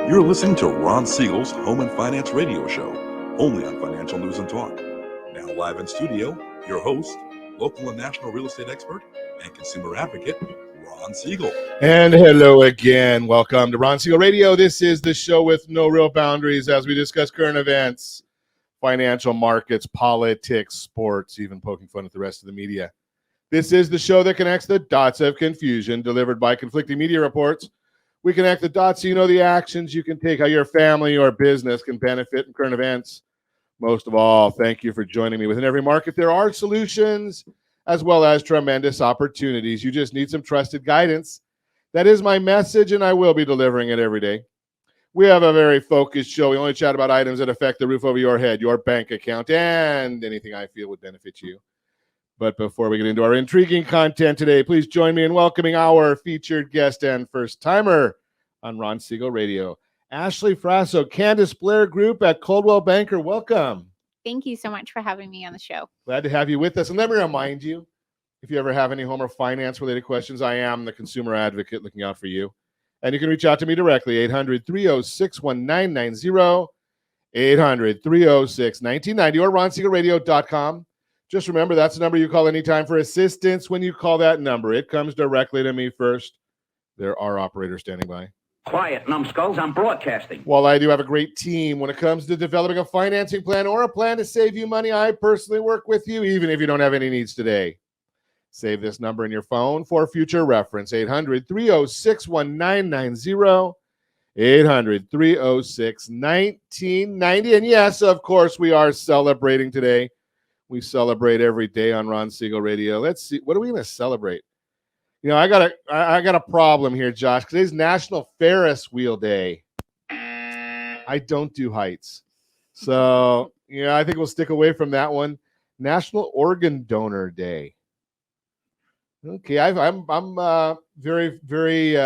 You're listening to Ron Siegel's Home and Finance Radio Show, only on Financial News and Talk. Now live in studio, your host, local and national real estate expert and consumer advocate, Ron Siegel. And hello again. Welcome to Ron Siegel Radio. This is the show with no real boundaries as we discuss current events, financial markets, politics, sports, even poking fun at the rest of the media. This is the show that connects the dots of confusion delivered by conflicting media reports. We connect the dots so you know the actions you can take, how your family or business can benefit from current events. Most of all, thank you for joining me. Within every market, there are solutions as well as tremendous opportunities. You just need some trusted guidance. That is my message, and I will be delivering it every day. We have a very focused show. We only chat about items that affect the roof over your head, your bank account, and anything I feel would benefit you. But before we get into our intriguing content today, please join me in welcoming our featured guest and first-timer on Ron Siegel Radio, Ashley Frasso, Candace Blair Group at Coldwell Banker. Welcome. Thank you so much for having me on the show. Glad to have you with us. And let me remind you, if you ever have any home or finance-related questions, I am the consumer advocate looking out for you. And you can reach out to me directly, 800-306-1990, 800-306-1990, or ronsiegelradio.com. Just remember, that's the number you call anytime for assistance. When you call that number, it comes directly to me first. There are operators standing by. Quiet, numbskulls, I'm broadcasting. While I do have a great team, when it comes to developing a financing plan or a plan to save you money, I personally work with you, even if you don't have any needs today. Save this number in your phone for future reference, 800-306-1990, 800-306-1990. And yes, of course, we are celebrating today. We celebrate every day on Ron Siegel Radio. Let's see, what are we going to celebrate? You know, I got a problem here, Josh. Today's National Ferris Wheel Day. I don't do heights, so yeah, I think we'll stick away from that one. National Organ Donor Day. Okay, I'm very, very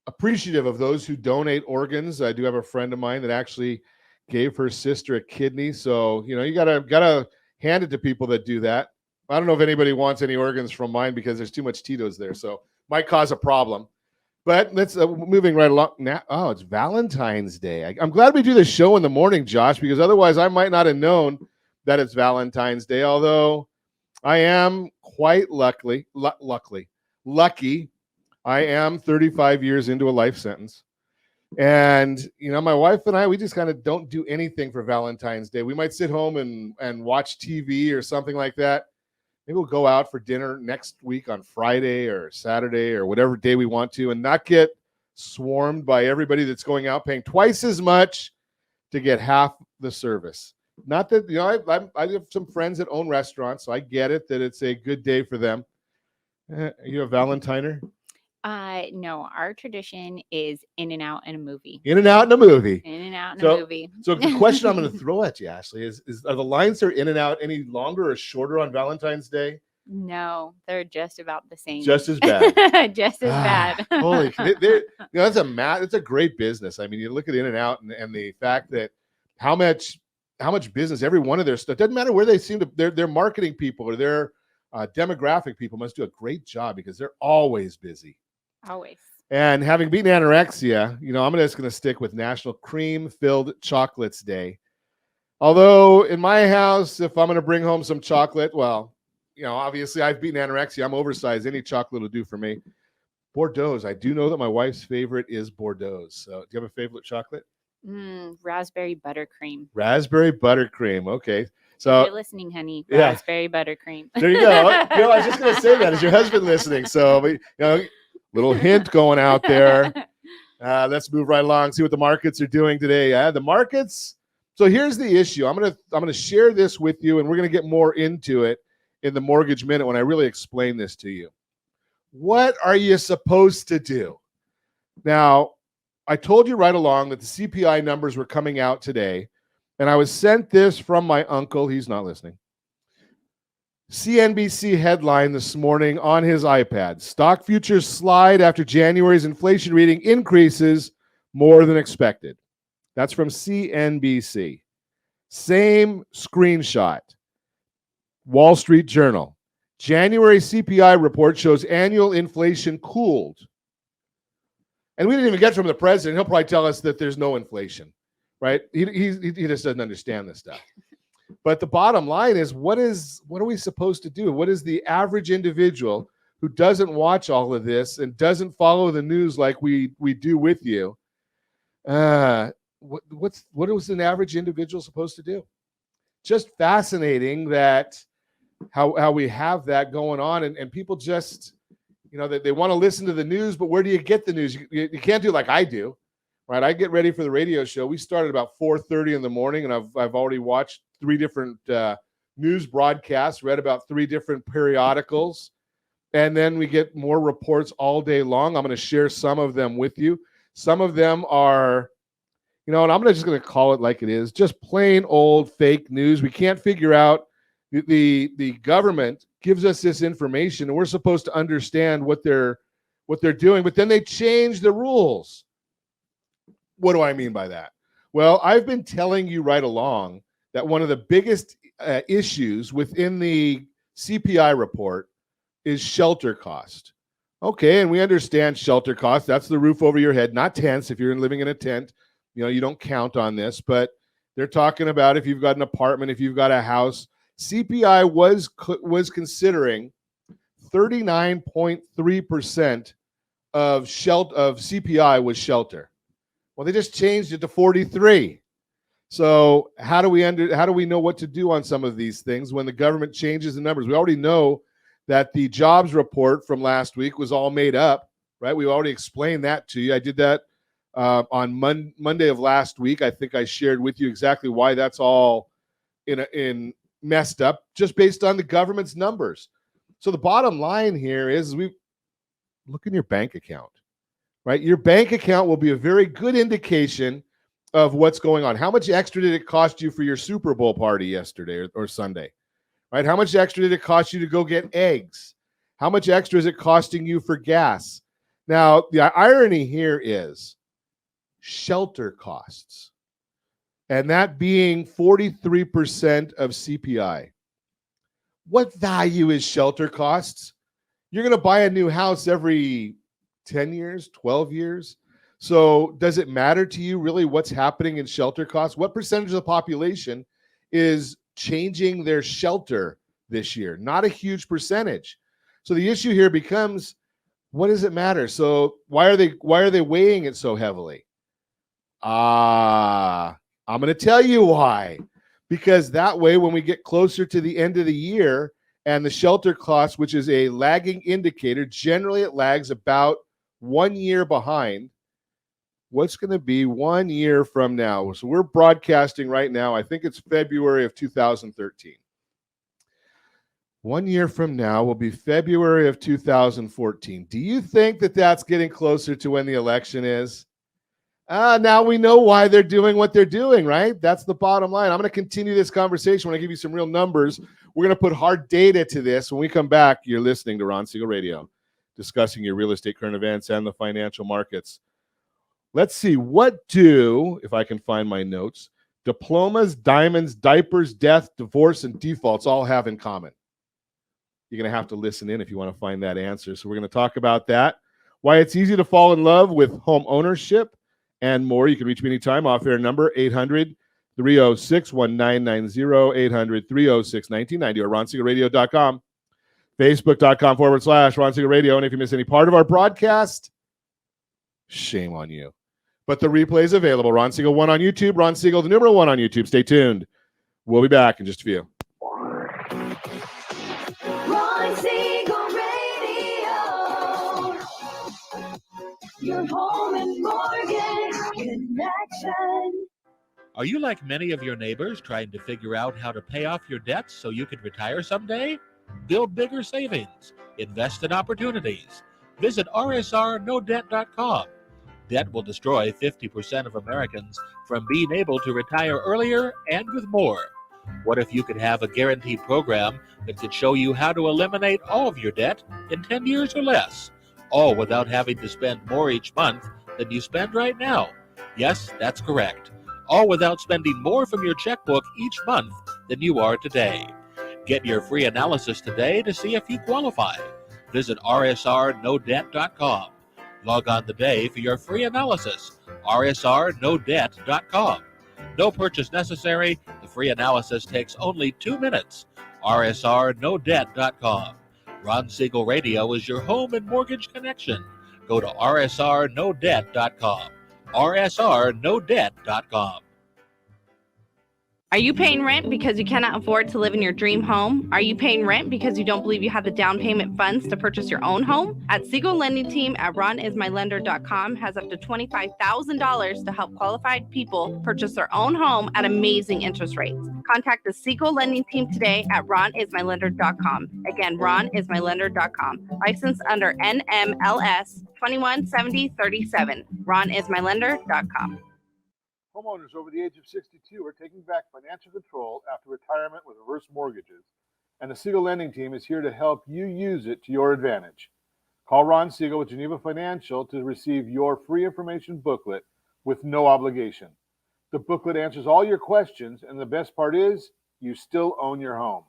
appreciative of those who donate organs. I do have a friend of mine that actually gave her sister a kidney. So, you know, you gotta hand it to people that do that. I don't know if anybody wants any organs from mine because there's too much Tito's there. So might cause a problem. But let's moving right along now. Oh, it's Valentine's Day. I'm glad we do this show in the morning, Josh, because otherwise I might not have known that it's Valentine's Day. Although I am quite lucky. I am 35 years into a life sentence. And, you know, my wife and I, we just kind of don't do anything for Valentine's Day. We might sit home and watch TV or something like that. Maybe we'll go out for dinner next week on Friday or Saturday or whatever day we want to and not get swarmed by everybody that's going out paying twice as much to get half the service. Not that, you know, I have some friends that own restaurants, so I get it that it's a good day for them. Are you a Valentiner? No, our tradition is In-N-Out and a movie. In-N-Out and a movie. In-N-Out and a movie. So the question I'm going to throw at you, Ashley, is are the lines for In-N-Out any longer or shorter on Valentine's Day? No, they're just about the same. Just as bad. Just as bad. Holy, you know, it's a great business. I mean, you look at In-N-Out and the fact that how much business every one of their stuff, doesn't matter where they seem to, their marketing people or their demographic people must do a great job because they're always busy. Always. And having beaten anorexia, you know, I'm just going to stick with National Cream-Filled Chocolates Day. Although in my house, if I'm going to bring home some chocolate, well, you know, obviously I've beaten anorexia. I'm oversized. Any chocolate will do for me. Bordeaux. I do know that my wife's favorite is Bordeaux. So do you have a favorite chocolate? Raspberry buttercream. Raspberry buttercream. Okay. So if you're listening, honey. Raspberry buttercream. There you go. You know, I was just going to say that. Is your husband listening? So, you know, little hint going out there. Let's move right along. See what the markets are doing today. The markets. So here's the issue. I'm gonna share this with you, and we're gonna get more into it in the Mortgage Minute when I really explain this to you. What are you supposed to do? Now, I told you right along that the CPI numbers were coming out today, and I was sent this from my uncle. He's not listening. CNBC headline this morning on his iPad. Stock futures slide after January's inflation reading increases more than expected. That's from CNBC. Same screenshot. Wall Street Journal. January CPI report shows annual inflation cooled. And we didn't even get from the president. He'll probably tell us that there's no inflation, right? He just doesn't understand this stuff. But the bottom line is, what are we supposed to do? What is the average individual who doesn't watch all of this and doesn't follow the news like we do with you? What is an average individual supposed to do? Just fascinating that how we have that going on, and people just, they want to listen to the news, but where do you get the news? You can't do like I do, right? I get ready for the radio show. We started about 4:30 in the morning, and I've already watched 3 different news broadcasts, read about 3 different periodicals, and then we get more reports all day long. I'm going to share some of them with you. Some of them are, and I'm just going to call it like it is, just plain old fake news. We can't figure out. The government gives us this information, and we're supposed to understand what they're doing, but then they change the rules. What do I mean by that? Well, I've been telling you right along that one of the biggest issues within the CPI report is shelter cost. Okay, and we understand shelter cost. That's the roof over your head, not tents. If you're living in a tent, you don't count on this, but they're talking about if you've got an apartment, if you've got a house. CPI was considering 39.3% of CPI was shelter. Well, they just changed it to 43. So how do we know what to do on some of these things when the government changes the numbers? We already know that the jobs report from last week was all made up, right? We already explained that to you. I did that on Monday of last week. I think I shared with you exactly why that's all in messed up just based on the government's numbers. So the bottom line here is we look in your bank account, right? Your bank account will be a very good indication of what's going on. How much extra did it cost you for your Super Bowl party yesterday or Sunday, right? How much extra did it cost you to go get eggs? How much extra is it costing you for gas? Now, the irony here is shelter costs. And that being 43% of CPI. What value is shelter costs? You're going to buy a new house every 10 years, 12 years. So does it matter to you really what's happening in shelter costs? What percentage of the population is changing their shelter this year? Not a huge percentage. So the issue here becomes, what does it matter? So why are they weighing it so heavily? I'm going to tell you why. Because that way, when we get closer to the end of the year and the shelter cost, which is a lagging indicator, generally it lags about 1 year behind. What's going to be 1 year from now? So we're broadcasting right now. I think it's February of 2013. 1 year from now will be February of 2014. Do you think that that's getting closer to when the election is? Now we know why they're doing what they're doing, right? That's the bottom line. I'm going to continue this conversation when I give you some real numbers. We're going to put hard data to this. When we come back, you're listening to Ron Siegel Radio, discussing your real estate current events and the financial markets. Let's see, if I can find my notes, diplomas, diamonds, diapers, death, divorce, and defaults all have in common? You're going to have to listen in if you want to find that answer. So we're going to talk about that, why it's easy to fall in love with home ownership, and more. You can reach me anytime. Off-air number 800-306-1990, 800-306-1990, or ronsiegelradio.com, facebook.com/Ron Siegel Radio. And if you miss any part of our broadcast, shame on you. But the replay is available. Ron Siegel 1 on YouTube. Ron Siegel, the number 1 on YouTube. Stay tuned. We'll be back in just a few. Ron Siegel Radio. Your home and mortgage connection. Are you like many of your neighbors trying to figure out how to pay off your debts so you can retire someday? Build bigger savings. Invest in opportunities. Visit rsrnodebt.com. Debt will destroy 50% of Americans from being able to retire earlier and with more. What if you could have a guaranteed program that could show you how to eliminate all of your debt in 10 years or less, all without having to spend more each month than you spend right now? Yes, that's correct. All without spending more from your checkbook each month than you are today. Get your free analysis today to see if you qualify. Visit rsrnodebt.com. Log on today for your free analysis. rsrnodebt.com. No purchase necessary. The free analysis takes only 2 minutes. rsrnodebt.com. Ron Siegel Radio is your home and mortgage connection. Go to rsrnodebt.com. rsrnodebt.com. Are you paying rent because you cannot afford to live in your dream home? Are you paying rent because you don't believe you have the down payment funds to purchase your own home? At Siegel Lending Team at ronismylender.com has up to $25,000 to help qualified people purchase their own home at amazing interest rates. Contact the Siegel Lending Team today at ronismylender.com. Again, ronismylender.com. Licensed under NMLS 217037. ronismylender.com. Homeowners over the age of 62 are taking back financial control after retirement with reverse mortgages, and the Siegel Lending Team is here to help you use it to your advantage. Call Ron Siegel with Geneva Financial to receive your free information booklet with no obligation. The booklet answers all your questions, and the best part is you still own your home.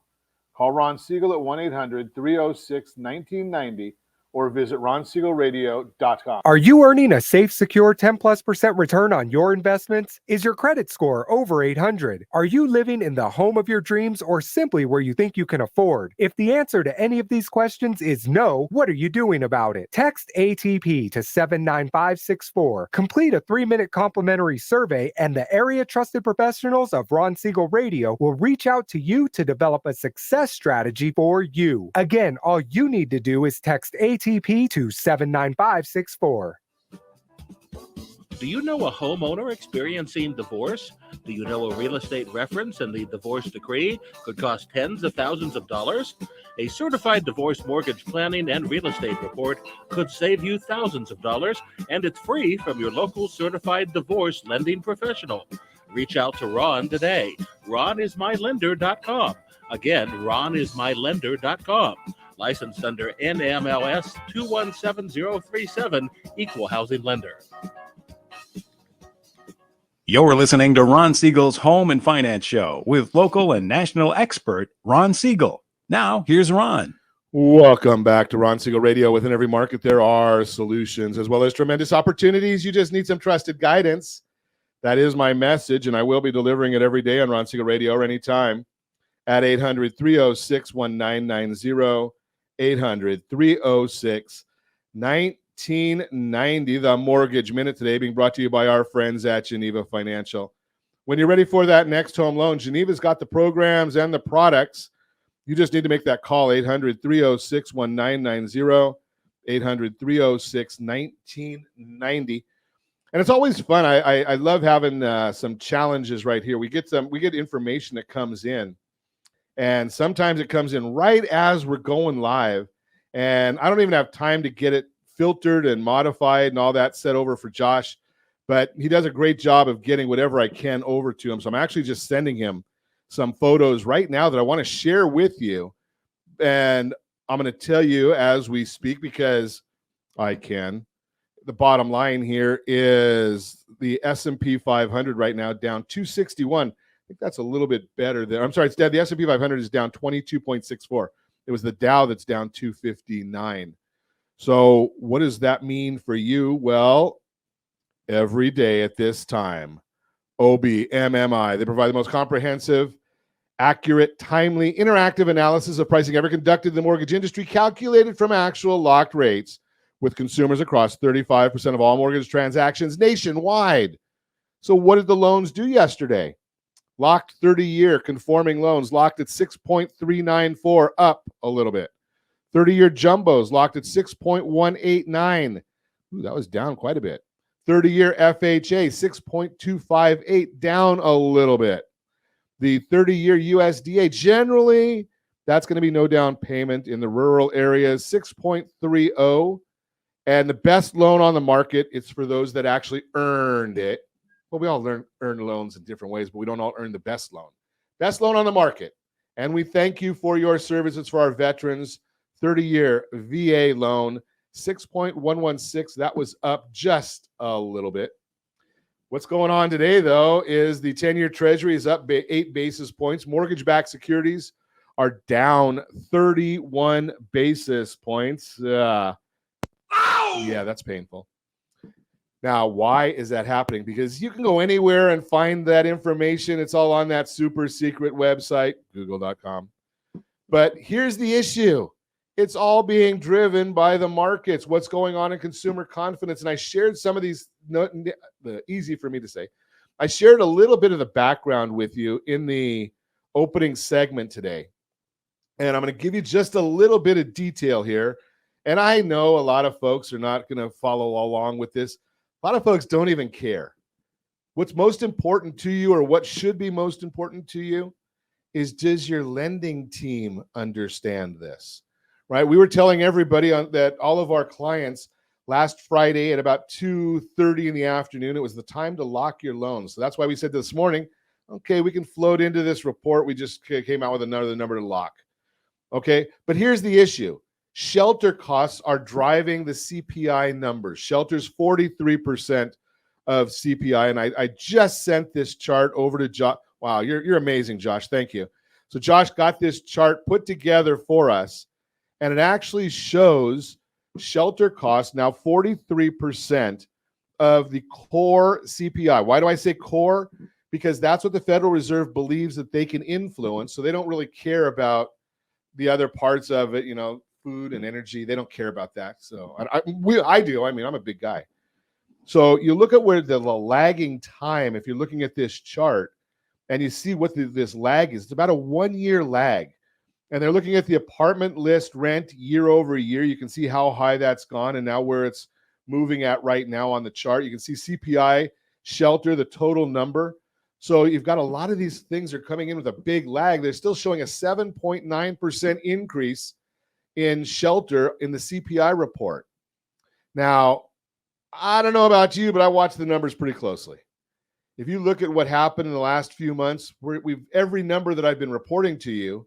Call Ron Siegel at 1-800-306-1990 or visit ronsiegelradio.com. Are you earning a safe, secure 10+% return on your investments? Is your credit score over 800? Are you living in the home of your dreams or simply where you think you can afford? If the answer to any of these questions is no, what are you doing about it? Text ATP to 79564. Complete a 3-minute complimentary survey, and the area trusted professionals of Ron Siegel Radio will reach out to you to develop a success strategy for you. Again, all you need to do is text ATP to 79564. Do you know a homeowner experiencing divorce? Do you know a real estate reference and the divorce decree could cost tens of thousands of dollars? A certified divorce mortgage planning and real estate report could save you thousands of dollars, and it's free from your local certified divorce lending professional. Reach out to Ron today. ronismylender.com. Again, ronismylender.com. Licensed under NMLS 217037, Equal Housing Lender. You're listening to Ron Siegel's Home and Finance Show with local and national expert Ron Siegel. Now, here's Ron. Welcome back to Ron Siegel Radio. Within every market, there are solutions as well as tremendous opportunities. You just need some trusted guidance. That is my message, and I will be delivering it every day on Ron Siegel Radio or anytime at 800-306-1990. 800-306-1990. The Mortgage Minute today being brought to you by our friends at Geneva Financial. When you're ready for that next home loan, Geneva's got the programs and the products. You just need to make that call, 800-306-1990, 800-306-1990. And it's always fun. I love having some challenges right here. We get information that comes in. And sometimes it comes in right as we're going live. And I don't even have time to get it filtered and modified and all that set over for Josh. But he does a great job of getting whatever I can over to him. So I'm actually just sending him some photos right now that I want to share with you. And I'm going to tell you as we speak because I can. The bottom line here is the S&P 500 right now down 261. I think that's a little bit better there. I'm sorry, it's down. The S&P 500 is down 22.64. It was the Dow that's down 259. So what does that mean for you? Well, every day at this time, OBMMI, they provide the most comprehensive, accurate, timely, interactive analysis of pricing ever conducted in the mortgage industry, calculated from actual locked rates with consumers across 35% of all mortgage transactions nationwide. So what did the loans do yesterday? Locked 30-year conforming loans locked at 6.394, up a little bit. 30-year jumbos locked at 6.189. Ooh, that was down quite a bit. 30-year FHA, 6.258, down a little bit. The 30-year USDA, generally, that's going to be no down payment in the rural areas, 6.30. And the best loan on the market, it's for those that actually earned it. Well, we all earn loans in different ways, but we don't all earn the best loan. Best loan on the market. And we thank you for your services for our veterans. 30-year VA loan, 6.116. That was up just a little bit. What's going on today, though, is the 10-year Treasury is up 8 basis points. Mortgage-backed securities are down 31 basis points. Yeah, that's painful. Now, why is that happening? Because you can go anywhere and find that information. It's all on that super secret website, google.com. But here's the issue. It's all being driven by the markets, what's going on in consumer confidence. And I shared some of these, easy for me to say. I shared a little bit of the background with you in the opening segment today. And I'm going to give you just a little bit of detail here. And I know a lot of folks are not going to follow along with this. A lot of folks don't even care. What's most important to you, or what should be most important to you, is does your lending team understand this? Right? We were telling everybody that all of our clients last Friday at about 2:30 in the afternoon, it was the time to lock your loans. So that's why we said this morning, okay, we can float into this report. We just came out with another number to lock. Okay, but here's the issue. Shelter costs are driving the CPI numbers. Shelter's 43% of CPI. And I just sent this chart over to Josh. Wow, you're amazing, Josh. Thank you. So Josh got this chart put together for us, and it actually shows shelter costs now 43% of the core CPI. Why do I say core? Because that's what the Federal Reserve believes that they can influence. So they don't really care about the other parts of it, food and energy. They don't care about that. So I do. I mean, I'm a big guy. So you look at where the lagging time, if you're looking at this chart, and you see what this lag is. It's about a 1-year lag. And they're looking at the apartment list rent year over year. You can see how high that's gone and now where it's moving at right now on the chart. You can see CPI, shelter, the total number. So you've got a lot of these things are coming in with a big lag. They're still showing a 7.9% increase in shelter in the CPI report. Now, I don't know about you, but I watch the numbers pretty closely. If you look at what happened in the last few months, every number that I've been reporting to you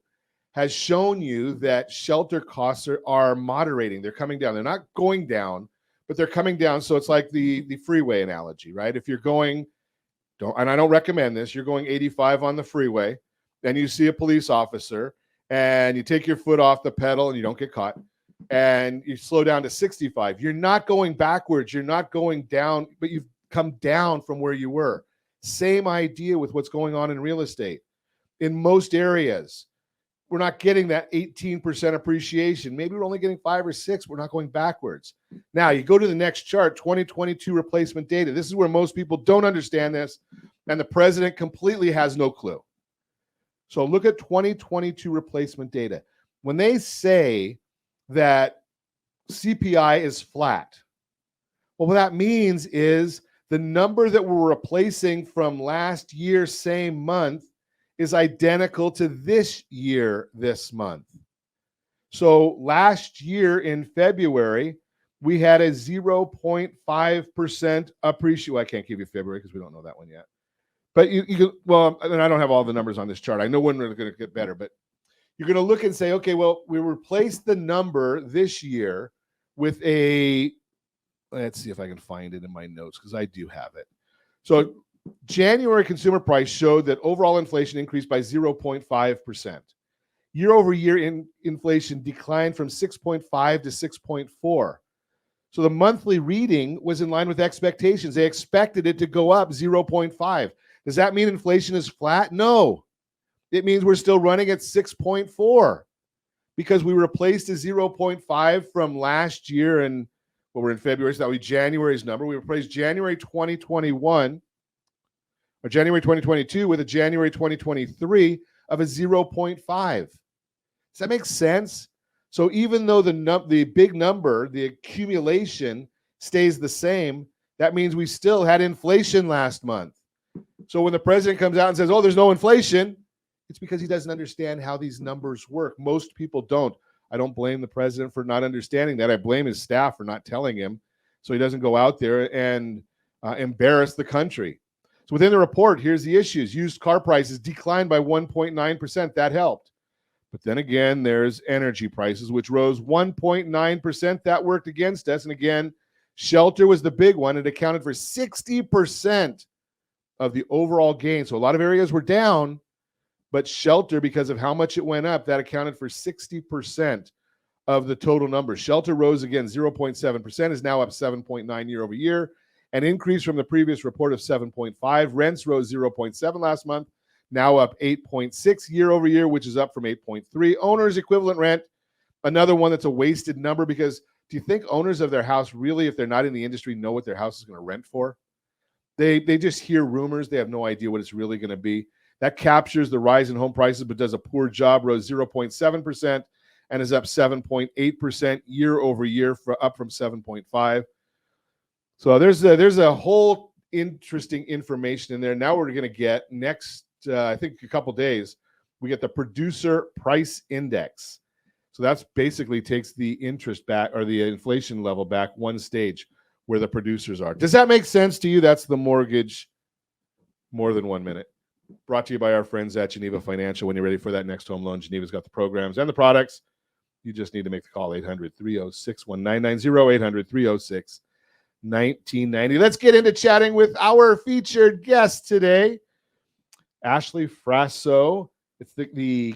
has shown you that shelter costs are moderating. They're coming down. They're not going down, but they're coming down. So it's like the freeway analogy, right? If you're going, and I don't recommend this, you're going 85 on the freeway, and you see a police officer, and you take your foot off the pedal and you don't get caught, and you slow down to 65. You're not going backwards. You're not going down, but you've come down from where you were. Same idea with what's going on in real estate. In most areas, we're not getting that 18% appreciation. Maybe we're only getting 5 or 6. We're not going backwards. Now, you go to the next chart, 2022 replacement data. This is where most people don't understand this, and the president completely has no clue. So look at 2022 replacement data. When they say that CPI is flat, well, what that means is the number that we're replacing from last year, same month, is identical to this year, this month. So last year in February, we had a 0.5% appreciation. I can't give you February because we don't know that one yet. But you can, well, and I don't have all the numbers on this chart. I know when we're going to get better, but you're going to look and say, okay, well, we replaced the number this year with a, let's see if I can find it in my notes because I do have it. So January consumer price showed that overall inflation increased by 0.5%. Year over year inflation declined from 6.5 to 6.4. So the monthly reading was in line with expectations. They expected it to go up 0.5. Does that mean inflation is flat? No. It means we're still running at 6.4 because we replaced a 0.5 from last year, and well, we're in February, so that would be January's number. We replaced January 2021 or January 2022 with a January 2023 of a 0.5. Does that make sense? So even though the big number, the accumulation stays the same, that means we still had inflation last month. So when the president comes out and says, oh, there's no inflation, it's because he doesn't understand how these numbers work. Most people don't. I don't blame the president for not understanding that. I blame his staff for not telling him so he doesn't go out there and embarrass the country. So within the report, here's the issues. Used car prices declined by 1.9%. That helped. But then again, there's energy prices, which rose 1.9%. That worked against us. And again, shelter was the big one. It accounted for 60% of the overall gain. So a lot of areas were down, but shelter, because of how much it went up, that accounted for 60% of the total numbers. Shelter rose again 0.7%, is now up 7.9 year over year, an increase from the previous report of 7.5. Rents rose 0.7 last month, now up 8.6 year over year, which is up from 8.3. Owners equivalent rent, another one that's a wasted number, because do you think owners of their house really, if they're not in the industry, know what their house is going to rent for? They just hear rumors. They have no idea what it's really going to be. That captures the rise in home prices, but does a poor job, rose 0.7% and is up 7.8% year over year, up from 7.5. So there's a whole interesting information in there. Now we're going to get next, I think a couple days, we get the producer price index. So that's basically takes the interest back, or the inflation level back one stage, where the producers are. Does that make sense to you? That's the mortgage, more than 1 minute. Brought to you by our friends at Geneva Financial. When you're ready for that next home loan, Geneva's got the programs and the products. You just need to make the call, 800-306-1990, 800-306-1990. Let's get into chatting with our featured guest today, Ashley Frasso. It's I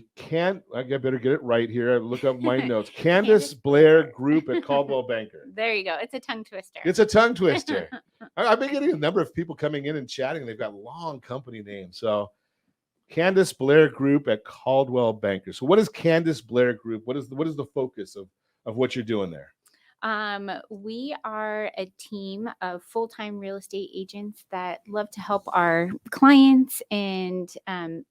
better get it right here. I look up my notes. Candace Blair Group at Coldwell Banker. There you go. It's a tongue twister. It's a tongue twister. I've been getting a number of people coming in and chatting. They've got long company names. So Candace Blair Group at Coldwell Banker. So what is Candace Blair Group? What is the focus of what you're doing there? We are a team of full-time real estate agents that love to help our clients and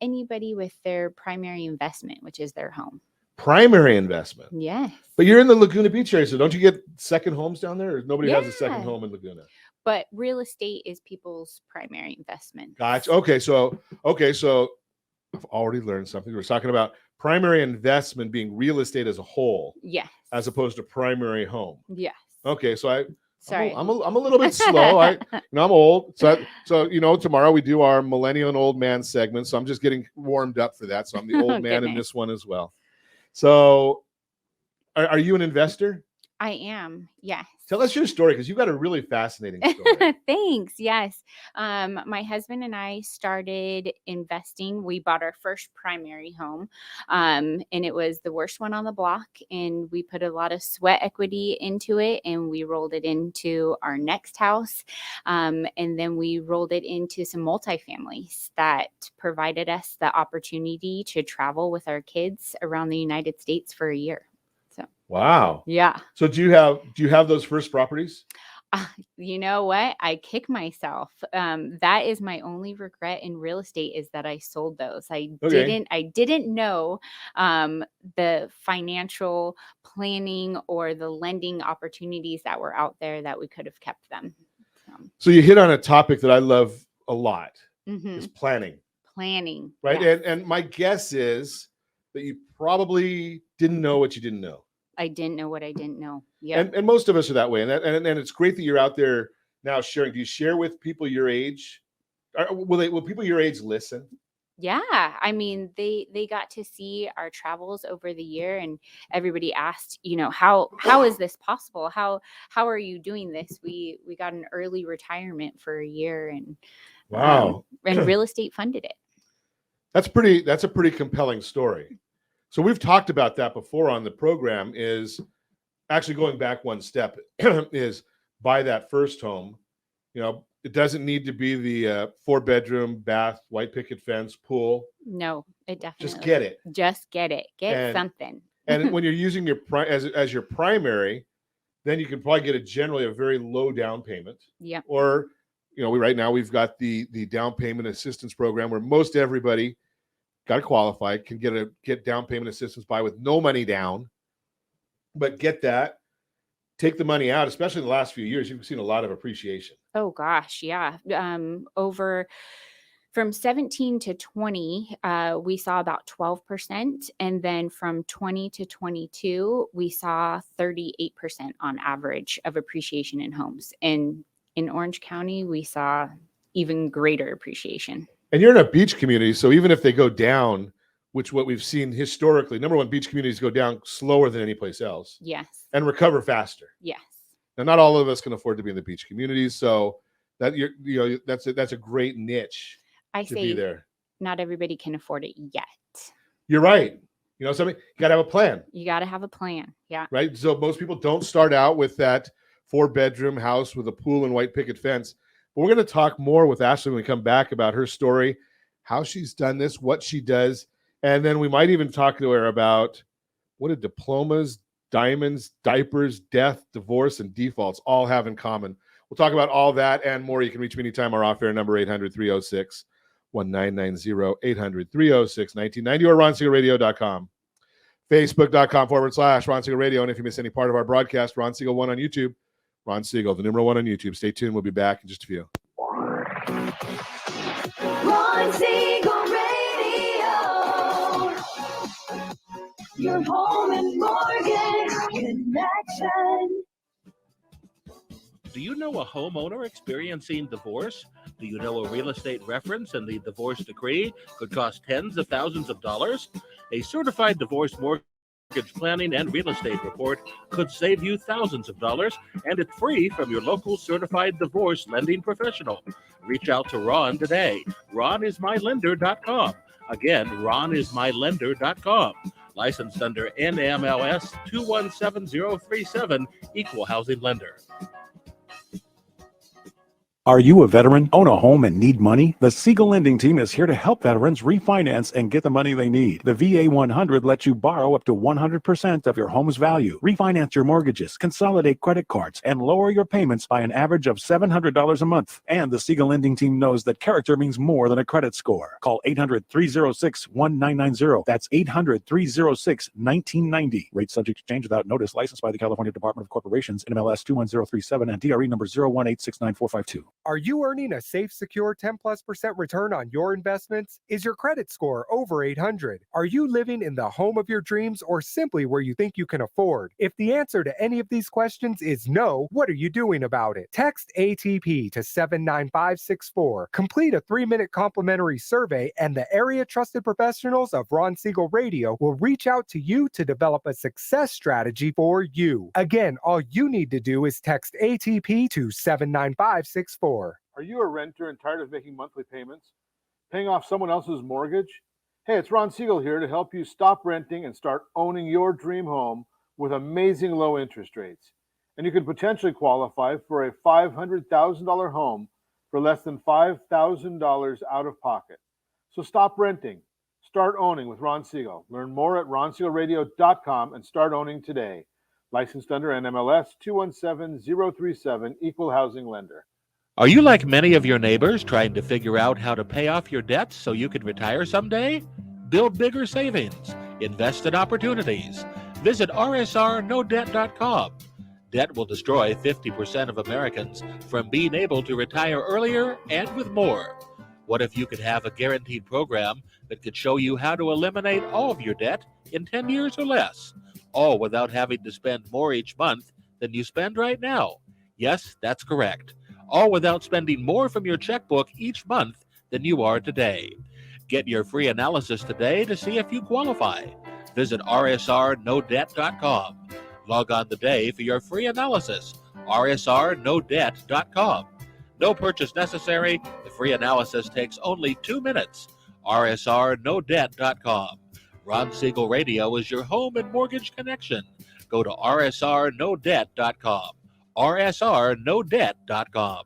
anybody with their primary investment, which is their home. Primary investment. Yes. But you're in the Laguna Beach area, so don't you get second homes down there? Or nobody has a second home in Laguna? But real estate is people's primary investment. Gotcha. Okay, so I've already learned something. We're talking about primary investment being real estate as a whole. Yes. As opposed to primary home. Yes. Okay, so Sorry. I'm a little bit slow. I'm old. So tomorrow we do our millennial and old man segment. So I'm just getting warmed up for that. So I'm the old man in this one as well. So are you an investor? I am. Yes. Tell us your story, because you've got a really fascinating story. Thanks. Yes. My husband and I started investing. We bought our first primary home, and it was the worst one on the block. And we put a lot of sweat equity into it, and we rolled it into our next house. And then we rolled it into some multifamilies that provided us the opportunity to travel with our kids around the United States for a year. Wow. Yeah. So do you have those first properties? You know what? I kick myself. That is my only regret in real estate, is that I sold those. I didn't know the financial planning or the lending opportunities that were out there that we could have kept them. So you hit on a topic that I love a lot. Is planning. Planning. Right. Yes. And my guess is that you probably didn't know what you didn't know. I didn't know what I didn't know. Yeah. And most of us are that way. And it's great that you're out there now sharing. Do you share with people your age? Will people your age listen? Yeah. I mean, they got to see our travels over the year, and everybody asked, how is this possible? How are you doing this? We got an early retirement for a year, and wow. And real estate funded it. That's a pretty compelling story. So we've talked about that before on the program, is actually going back one step is buy that first home. It doesn't need to be the 4-bedroom, bath, white picket fence, pool. No, it definitely. Just get it. Just get it. Get something. And when you're using your as your primary, then you can probably get generally a very low down payment. Yeah. Or, right now we've got the down payment assistance program, where most everybody got to qualify, can get down payment assistance with no money down, but get that, take the money out, especially in the last few years, you've seen a lot of appreciation. Oh gosh. Yeah. Over from 17 to 20, we saw about 12. And then from 20 to 22, we saw 38% on average of appreciation in homes. And in Orange County, we saw even greater appreciation. And you're in a beach community, so even if they go down, which what we've seen historically, number one, beach communities go down slower than any place else. Yes. And recover faster. Yes. Now, not all of us can afford to be in the beach communities, so that that's a great niche. I to say be there. Not everybody can afford it yet. You're right. You know, something, you got to have a plan, You got to have a plan. Yeah. right? So most people don't start out with that 4-bedroom house with a pool and white picket fence. But we're going to talk more with Ashley when we come back about her story, how she's done this, what she does. And then we might even talk to her about what do diplomas, diamonds, diapers, death, divorce, and defaults all have in common. We'll talk about all that and more. You can reach me anytime. Our off-air number, 800-306-1990, 800-306-1990, or ronsiegelradio.com. Facebook.com/Ron Siegel Radio. And if you miss any part of our broadcast, Ron Siegel 1 on YouTube. Ron Siegel, the number 1 on YouTube. Stay tuned. We'll be back in just a few. Ron Siegel Radio. Your home and mortgage connection. Do you know a homeowner experiencing divorce? Do you know a real estate reference and the divorce decree could cost tens of thousands of dollars? A certified divorce mortgage planning and real estate report could save you thousands of dollars, and it's free from your local certified divorce lending professional. Reach out to Ron today. RonIsMyLender.com. Again, RonIsMyLender.com. Licensed under NMLS 217037, Equal Housing Lender. Are you a veteran, own a home, and need money? The Siegel Lending Team is here to help veterans refinance and get the money they need. The VA 100 lets you borrow up to 100% of your home's value, refinance your mortgages, consolidate credit cards, and lower your payments by an average of $700 a month. And the Siegel Lending Team knows that character means more than a credit score. Call 800-306-1990. That's 800-306-1990. Rate subject to change without notice. Licensed by the California Department of Corporations, NMLS 21037, and DRE number 018694552. Are you earning a safe, secure 10+% return on your investments? Is your credit score over 800? Are you living in the home of your dreams or simply where you think you can afford? If the answer to any of these questions is no, what are you doing about it? Text ATP to 79564. Complete a 3-minute complimentary survey, and the area trusted professionals of Ron Siegel Radio will reach out to you to develop a success strategy for you. Again, all you need to do is text ATP to 79564. Are you a renter and tired of making monthly payments? Paying off someone else's mortgage? Hey, it's Ron Siegel here to help you stop renting and start owning your dream home with amazing low interest rates. And you could potentially qualify for a $500,000 home for less than $5,000 out of pocket. So stop renting. Start owning with Ron Siegel. Learn more at ronsiegelradio.com and start owning today. Licensed under NMLS 217037, Equal Housing Lender. Are you like many of your neighbors trying to figure out how to pay off your debts so you can retire someday? Build bigger savings. Invest in opportunities. Visit rsrnodebt.com. Debt will destroy 50% of Americans from being able to retire earlier and with more. What if you could have a guaranteed program that could show you how to eliminate all of your debt in 10 years or less, all without having to spend more each month than you spend right now? Yes, that's correct. All without spending more from your checkbook each month than you are today. Get your free analysis today to see if you qualify. Visit rsrnodebt.com. Log on today for your free analysis. rsrnodebt.com. No purchase necessary. The free analysis takes only 2 minutes. rsrnodebt.com. Ron Siegel Radio is your home and mortgage connection. Go to rsrnodebt.com. rsrnodebt.com.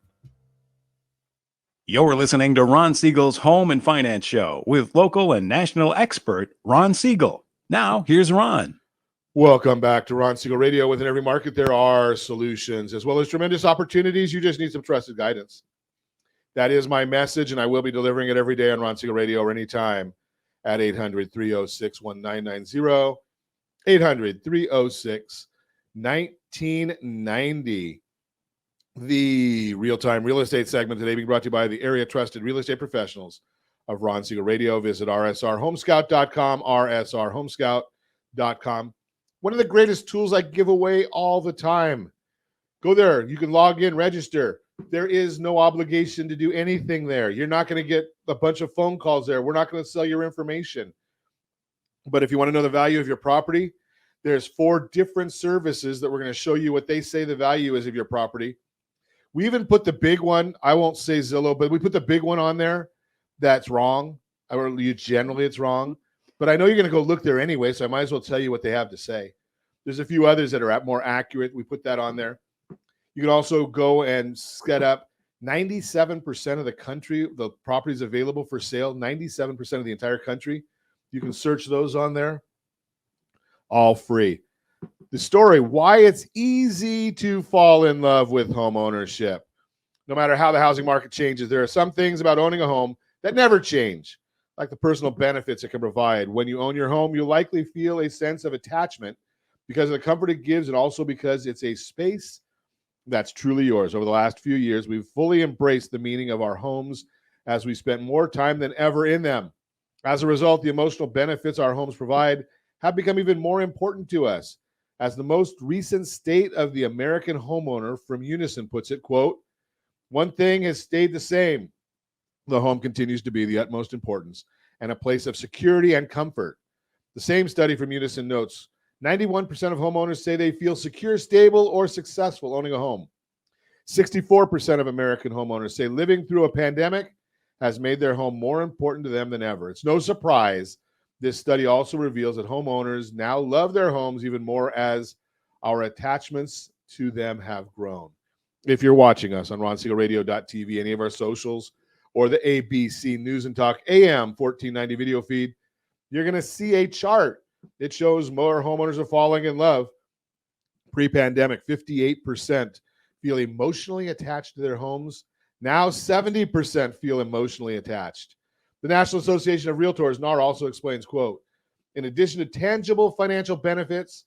You're listening to Ron Siegel's Home and Finance Show with local and national expert Ron Siegel. Now, here's Ron. Welcome back to Ron Siegel Radio. Within every market, there are solutions as well as tremendous opportunities. You just need some trusted guidance. That is my message, and I will be delivering it every day on Ron Siegel Radio or anytime at 800-306-1990, 800-306-1990. The real-time real estate segment today being brought to you by the area trusted real estate professionals of Ron Siegel Radio. Visit rsrhomescout.com, rsrhomescout.com. One of the greatest tools I give away all the time. Go there. You can log in, register. There is no obligation to do anything there. You're not going to get a bunch of phone calls there. We're not going to sell your information. But if you want to know the value of your property, there's 4 different services that we're going to show you what they say the value is of your property. We even put the big one, I won't say Zillow, but we put the big one on there that's wrong. Or generally it's wrong. but I know you're going to go look there anyway, so I might as well tell you what they have to say. There's a few others that are more accurate. We put that on there. You can also go and set up 97% of the country, the properties available for sale, 97% of the entire country. You can search those on there. All free. The story, why it's easy to fall in love with home ownership. No matter how the housing market changes, there are some things about owning a home that never change, like the personal benefits it can provide. When you own your home, you'll likely feel a sense of attachment because of the comfort it gives and also because it's a space that's truly yours. Over the last few years, we've fully embraced the meaning of our homes as we spent more time than ever in them. As a result, the emotional benefits our homes provide have become even more important to us. As the most recent State of the American Homeowner from Unison puts it, quote, one thing has stayed the same. The home continues to be the utmost importance and a place of security and comfort. The same study from Unison notes 91% of homeowners say they feel secure, stable, or successful owning a home. 64% of American homeowners say living through a pandemic has made their home more important to them than ever. It's no surprise this study also reveals that homeowners now love their homes even more as our attachments to them have grown. If you're watching us on RonSiegelRadio.tv, any of our socials, or the ABC News and Talk AM 1490 video feed, you're going to see a chart. It shows more homeowners are falling in love. Pre-pandemic, 58% feel emotionally attached to their homes. Now 70% feel emotionally attached. The National Association of Realtors, NAR, also explains, quote, in addition to tangible financial benefits,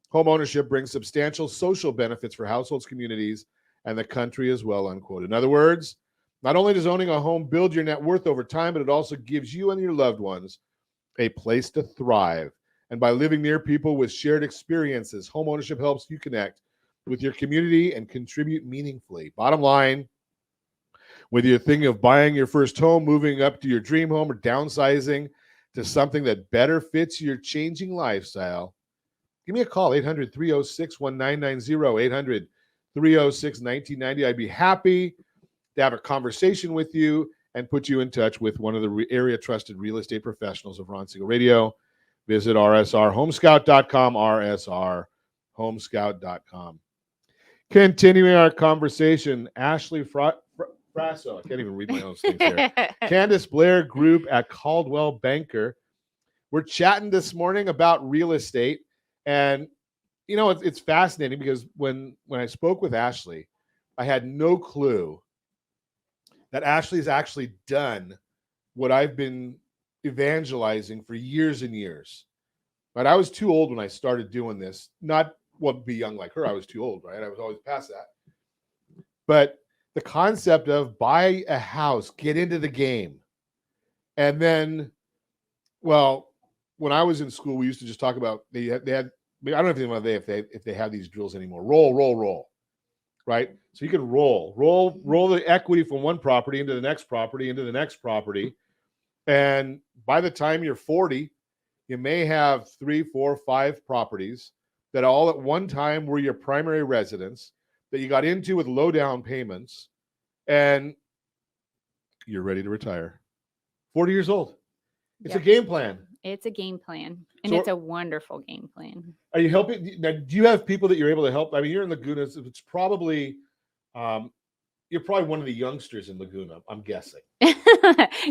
home ownership brings substantial social benefits for households, communities, and the country as well, unquote. In other words, not only does owning a home build your net worth over time, but it also gives you and your loved ones a place to thrive. And by living near people with shared experiences, home ownership helps you connect with your community and contribute meaningfully. Bottom line, whether you're thinking of buying your first home, moving up to your dream home, or downsizing to something that better fits your changing lifestyle, give me a call, 800-306-1990, 800-306-1990. I'd be happy to have a conversation with you and put you in touch with one of the area trusted real estate professionals of Ron Siegel Radio. Visit rsrhomescout.com, rsrhomescout.com. Continuing our conversation, Ashley Frasso, I can't even read my own things here. Candace Blair Group at Caldwell Banker. We're chatting this morning about real estate. And, you know, it's fascinating because when I spoke with Ashley, I had no clue that Ashley's actually done what I've been evangelizing for years and years. But I was too old when I started doing this. Not want to be young like her. I was too old, right? I was always past that. But the concept of buy a house, get into the game. And then, well, when I was in school, we used to just talk about they had I don't know if they have these drills anymore. Roll, right? So you can roll the equity from one property into the next property, into the next property. And by the time you're 40, you may have 3, 4, 5 properties that all at one time were your primary residence that you got into with low down payments, and you're ready to retire. 40 years old. It's a game plan. It's a game plan, and So- it's a wonderful game plan. Are you helping? Now, do you have people that you're able to help? I mean, you're in Laguna. It's probably, you're probably one of the youngsters in Laguna, I'm guessing.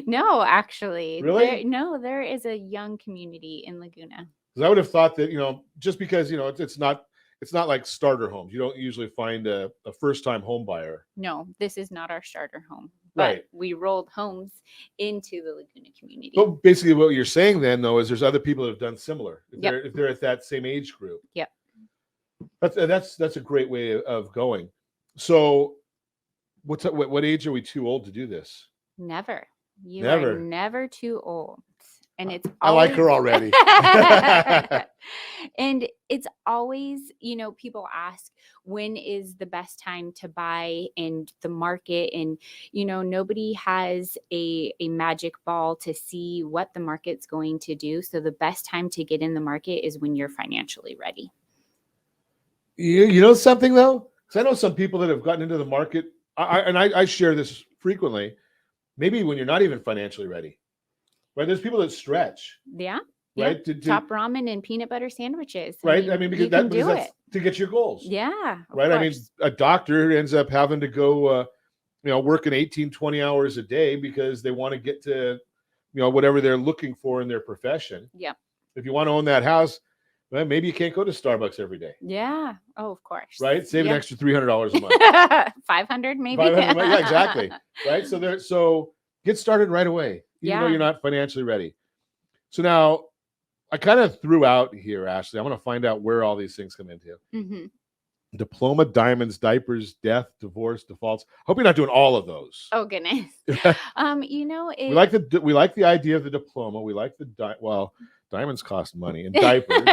No, actually. Really? There is a young community in Laguna. Because I would have thought that, just because, it's not like starter homes. You don't usually find a first-time home buyer. No, this is not our starter home. But Right. we rolled homes into the Laguna community. But basically what you're saying then, though, is there's other people that have done similar. If they're at that same age group. Yep. That's a great way of going. So what age are we too old to do this? Never. You Never. are never too old. And it's I like her already. And it's always, people ask, when is the best time to buy in the market? And, nobody has a magic ball to see what the market's going to do. So the best time to get in the market is when you're financially ready. You know something, though? Because I know some people that have gotten into the market, I share this frequently, maybe when you're not even financially ready. Right? There's people that stretch. Yeah. right? Top ramen and peanut butter sandwiches. Right. I mean, because you can do that's it. to get your goals. Yeah. of Right. I mean, course. a doctor ends up having to go, working 18, 20 hours a day because they want to get to, whatever they're looking for in their profession. Yep. If you want to own that house, well, maybe you can't go to Starbucks every day. Yeah. Oh, of course. Right. Save an Yep. extra $300 a month. 500 maybe. 500, yeah, exactly. Right. So get started right away, even though Yeah. you're not financially ready. So now I kind of threw out here, Ashley. I want to find out where all these things come into. Mhm. Diploma, diamonds, diapers, death, divorce, defaults. Hope you're not doing all of those. Oh goodness. We like the idea of the diploma. We like diamonds cost money and diapers.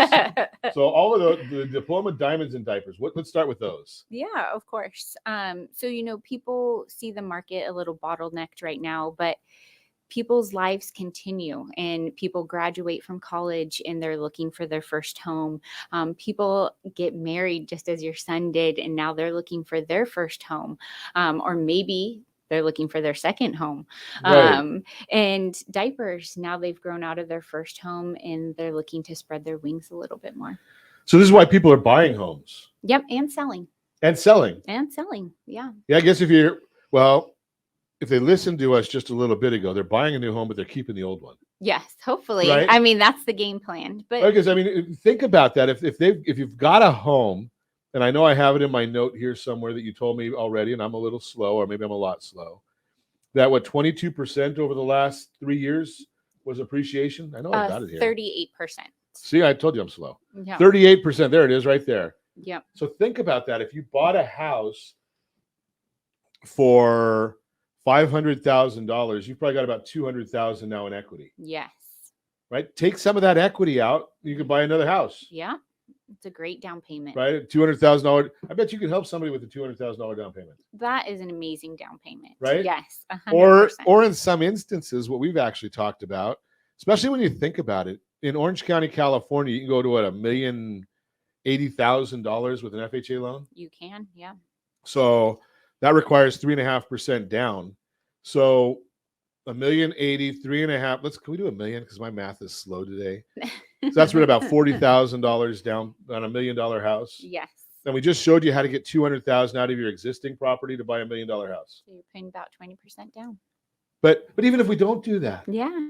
So all of the diploma, diamonds, and diapers. Let's start with those. Yeah, of course. So people see the market a little bottlenecked right now, but people's lives continue and people graduate from college and they're looking for their first home. People get married just as your son did, and now they're looking for their first home. Or maybe they're looking for their second home. Right. And diapers, now they've grown out of their first home and they're looking to spread their wings a little bit more. So this is why people are buying homes Yep. And selling. and selling. Yeah. Yeah, I guess if they listened to us just a little bit ago, they're buying a new home, but they're keeping the old one. Yes. Hopefully. Right? I mean, that's the game plan. But Because think about that. If you've got a home, and I know I have it in my note here somewhere that you told me already, and I'm a little slow, or maybe I'm a lot slow. That 22% over the last 3 years was appreciation. I know I got it here. 38%. See, I told you I'm slow. Yeah. 38%. There it is, right there. Yep. So think about that. If you bought a house for $500,000, you've probably got about $200,000 now in equity, Yes. right? Take some of that equity out. You can buy another house, Yeah. It's a great down payment. right? $200,000. I bet you can help somebody with a $200,000 down payment, That is an amazing down payment. Right? Yes. 100%. or in some instances, what we've actually talked about, especially when you think about it, in Orange County, California, you can go to $1,080,000 with an FHA loan. You can. Yeah. So that requires 3.5% down. So $1,080,000, 3.5. Can we do $1 million? Because my math is slow today. So that's right about $40,000 down on $1 million house. Yes. And we just showed you how to get $200,000 out of your existing property to buy $1 million house. So you're paying about 20% down. But even if we don't do that, Yeah.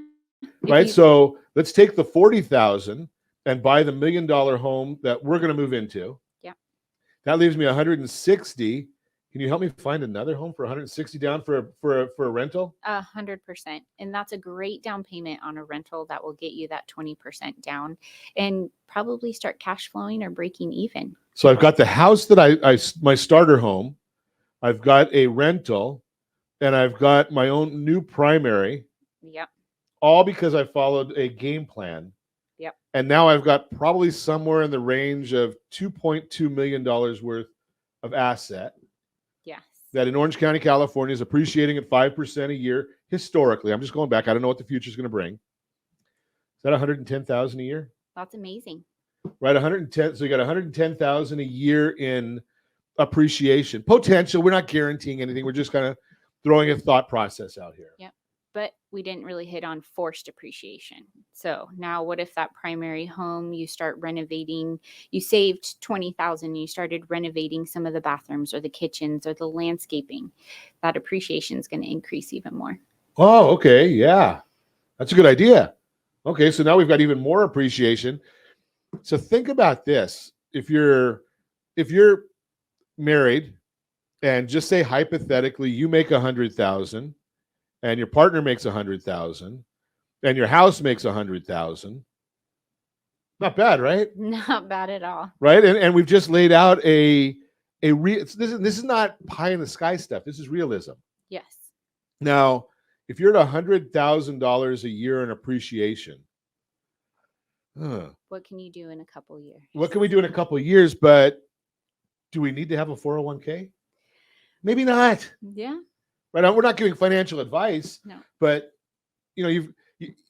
right? So let's take the $40,000 and buy the $1 million home that we're going to move into. Yeah. That leaves me $160,000. Can you help me find another home for $160,000 down for a rental? 100%. And that's a great down payment on a rental that will get you that 20% down and probably start cash flowing or breaking even. So I've got the house that my starter home. I've got a rental, and I've got my own new primary. Yep. All because I followed a game plan. Yep. And now I've got probably somewhere in the range of $2.2 million worth of asset. Yes. That in Orange County, California is appreciating at 5% a year historically. I'm just going back. I don't know what the future is going to bring. Is that $110,000 a year? That's amazing. Right, 110. So you got 110,000 a year in appreciation potential. We're not guaranteeing anything. We're just kind of throwing a thought process out here. Yep. But we didn't really hit on forced appreciation. So now what if that primary home, you start renovating, you saved 20,000, you started renovating some of the bathrooms or the kitchens or the landscaping, that appreciation is going to increase even more. Oh, okay. Yeah. That's a good idea. Okay. So now we've got even more appreciation. So think about this. If you're married and just say hypothetically, you make 100,000 and your partner makes 100,000 and your house makes 100,000. Not bad, right? Not bad at all. Right. And we've just laid out this is not pie in the sky stuff. This is realism. Yes. Now, if you're at $100,000 a year in appreciation, what can you do in a couple years? What can we do in a couple of years? But do we need to have a 401k? Maybe not. Yeah. Right. We're not giving financial advice. No. But you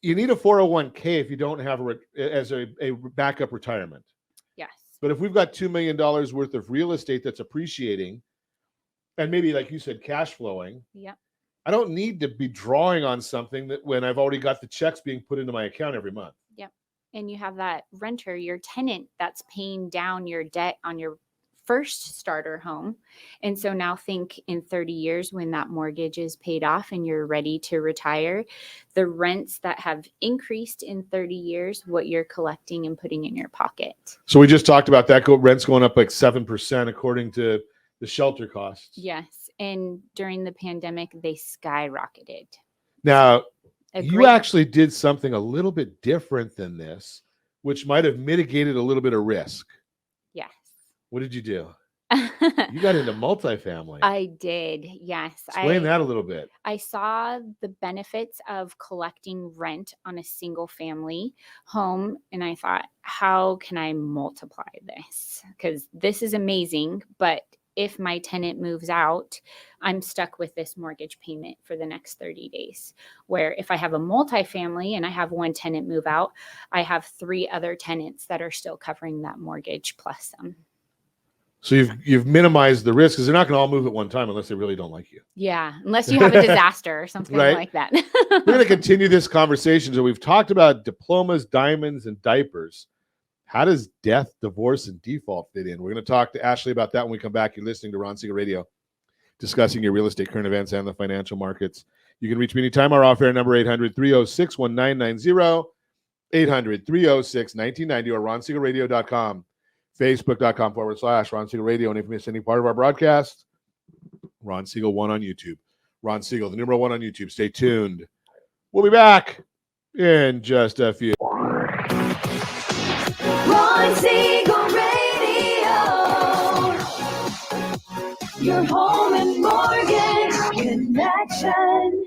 need a 401k if you don't have a backup retirement. Yes. But if we've got $2 million worth of real estate that's appreciating, and maybe like you said, cash flowing. Yep. I don't need to be drawing on something that when I've already got the checks being put into my account every month. Yep. and you have that renter, your tenant, that's paying down your debt on your first starter home. And so now think in 30 years when that mortgage is paid off and you're ready to retire, the rents that have increased in 30 years, what you're collecting and putting in your pocket. So we just talked about that. Rent's going up like 7% according to the shelter costs. Yes. And during the pandemic, they skyrocketed. Now, you great- actually did something a little bit different than this, which might have mitigated a little bit of risk. Yes. What did you do? You got into multifamily. I did. Yes. Explain that a little bit. I saw the benefits of collecting rent on a single family home. And I thought, how can I multiply this? Because this is amazing. But if my tenant moves out, I'm stuck with this mortgage payment for the next 30 days. Where if I have a multifamily and I have one tenant move out, I have 3 other tenants that are still covering that mortgage plus some. So you've minimized the risk because they're not going to all move at one time unless they really don't like you. Yeah, unless you have a disaster or something Right. like that. We're going to continue this conversation. So we've talked about diplomas, diamonds, and diapers. How does death, divorce, and default fit in? We're going to talk to Ashley about that when we come back. You're listening to Ron Siegel Radio, discussing your real estate, current events, and the financial markets. You can reach me anytime. Our off-air number, 800-306-1990, 800-306-1990, or ronsiegelradio.com, facebook.com/Ron Siegel Radio. And if you miss any part of our broadcast, Ron Siegel 1 on YouTube. Ron Siegel, the number 1 on YouTube. Stay tuned. We'll be back in just a few. Ron Siegel Radio. Your home and mortgage connection.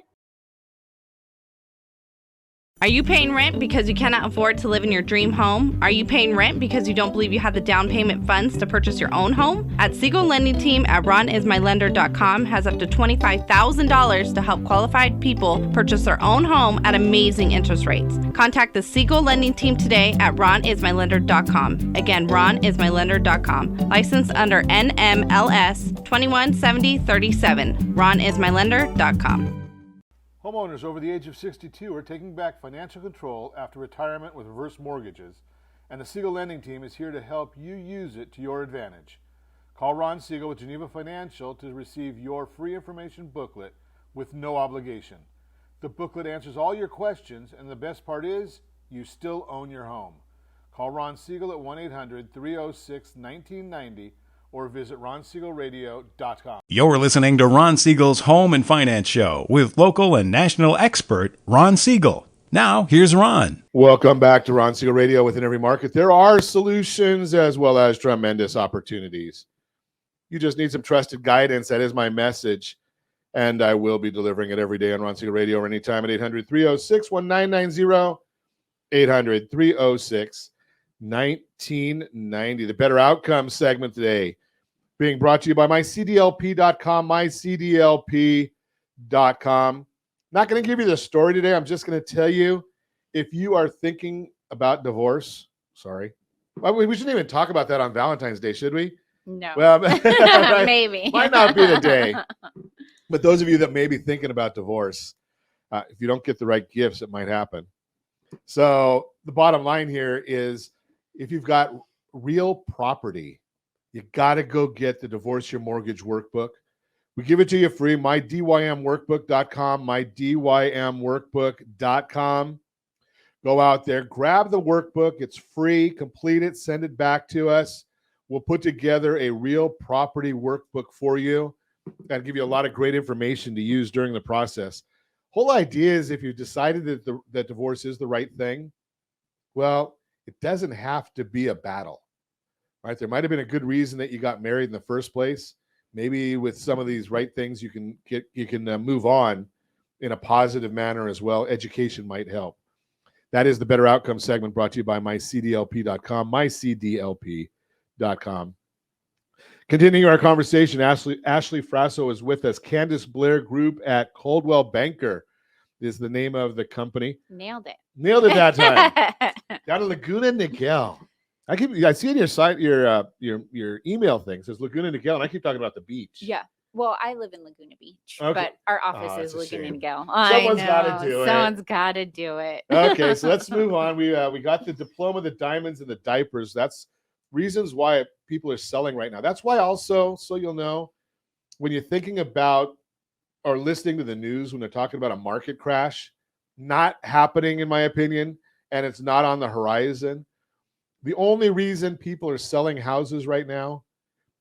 Are you paying rent because you cannot afford to live in your dream home? Are you paying rent because you don't believe you have the down payment funds to purchase your own home? At Siegel Lending Team at ronismylender.com has up to $25,000 to help qualified people purchase their own home at amazing interest rates. Contact the Siegel Lending Team today at ronismylender.com. Again, ronismylender.com. Licensed under NMLS 217037. ronismylender.com. Homeowners over the age of 62 are taking back financial control after retirement with reverse mortgages, and the Siegel Lending Team is here to help you use it to your advantage. Call Ron Siegel with Geneva Financial to receive your free information booklet with no obligation. The booklet answers all your questions, and the best part is, you still own your home. Call Ron Siegel at 1-800-306-1990 or visit ronsiegelradio.com. You're listening to Ron Siegel's Home and Finance Show with local and national expert Ron Siegel. Now, here's Ron. Welcome back to Ron Siegel Radio. Within every market, there are solutions as well as tremendous opportunities. You just need some trusted guidance. That is my message, and I will be delivering it every day on Ron Siegel Radio or anytime at 800-306-1990, 800-306-1990. The Better Outcomes segment today being brought to you by mycdlp.com, mycdlp.com. Not going to give you the story today. I'm just going to tell you, if you are thinking about divorce, sorry. Well, we shouldn't even talk about that on Valentine's Day, should we? No. Well, Maybe. Might not be the day. But those of you that may be thinking about divorce, if you don't get the right gifts, it might happen. So the bottom line here is, if you've got real property, you got to go get the Divorce Your Mortgage Workbook. We give it to you free, mydymworkbook.com, mydymworkbook.com. Go out there, grab the workbook. It's free. Complete it. Send it back to us. We'll put together a real property workbook for you and give you a lot of great information to use during the process. Whole idea is, if you've decided that divorce is the right thing, well, it doesn't have to be a battle, right? There might have been a good reason that you got married in the first place. Maybe with some of these right things, you can move on in a positive manner as well. Education might help. That is the Better Outcome segment, brought to you by mycdlp.com, mycdlp.com. Continuing our conversation, Ashley Frasso is with us. Candace Blair Group at Coldwell Banker is the name of the company. Nailed it. Nailed it that time. Down in Laguna Niguel. I see in your site, your email thing says Laguna Niguel, and I keep talking about the beach. Yeah. Well, I live in Laguna Beach, Okay. but our office Oh, is that's a Laguna shame. Niguel. Someone's gotta do it. Someone's got to do it. Okay, so let's move on. We got the diploma, the diamonds, and the diapers. That's reasons why people are selling right now. That's why also, so you'll know, when you're thinking about or listening to the news when they're talking about a market crash, not happening in my opinion, and it's not on the horizon. The only reason people are selling houses right now,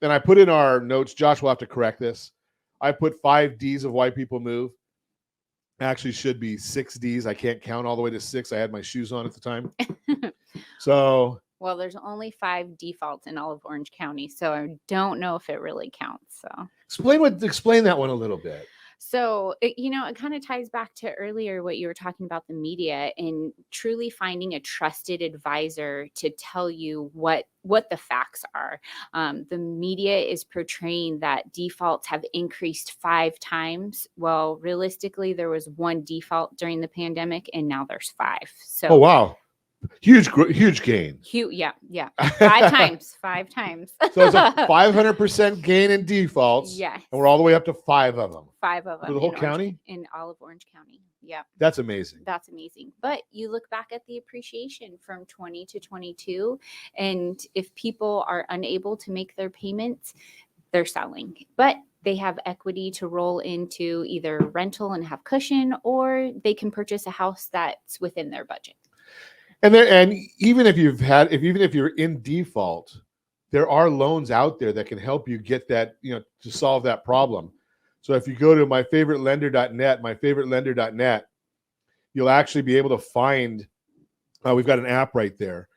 and I put in our notes, Josh will have to correct this. I put 5 Ds of why people move. Actually should be 6 Ds. I can't count all the way to 6. I had my shoes on at the time. So, Well, there's only 5 defaults in all of Orange County, so I don't know if it really counts. So explain that one a little bit. So, it kind of ties back to earlier what you were talking about the media and truly finding a trusted advisor to tell you what the facts are. The media is portraying that defaults have increased 5 times. Well, realistically, there was 1 default during the pandemic, and now there's 5. So, Oh, wow. Huge gain. Yeah. 5 times. 5 times. So it's a 500% gain in defaults. Yes. And we're all the way up to 5 of them. 5 of them. For the whole in county? In all of Orange County. Yeah. That's amazing. That's amazing. But you look back at the appreciation from 20 to 22, and if people are unable to make their payments, they're selling. But they have equity to roll into either rental and have cushion, or they can purchase a house that's within their budget. And even if you're in default, there are loans out there that can help you get that, to solve that problem. So if you go to myfavoritelender.net, you'll actually be able to find, we've got an app right there.